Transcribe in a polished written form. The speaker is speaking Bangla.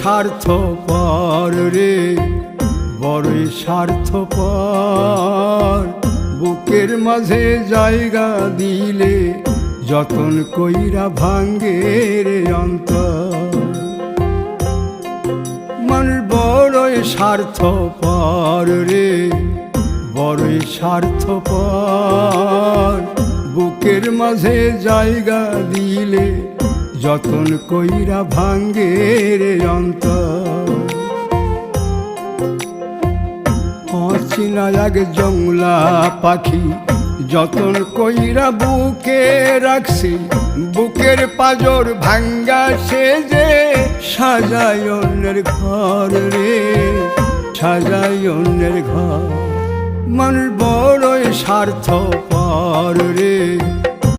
স্বার্থপর রে, বড়ই স্বার্থপর। বুকের মাঝে জায়গা দিলে যতন কইরা ভাঙ্গে রে অন্তর। মানুষ বড়ই স্বার্থপর রে, বড়ই স্বার্থপর। বুকের মাঝে জায়গা দিলে যতন কইরা ভাঙ্গে রে অন্তর। অচিনা এক জংলা পাখি যতন কইরা বুকে রাখছি, বুকের পাজর ভাঙ্গা সে যে সাজায় অন্যের ঘর রে, সাজায় অন্যের ঘর। মানুষ বড়ই স্বার্থপর রে,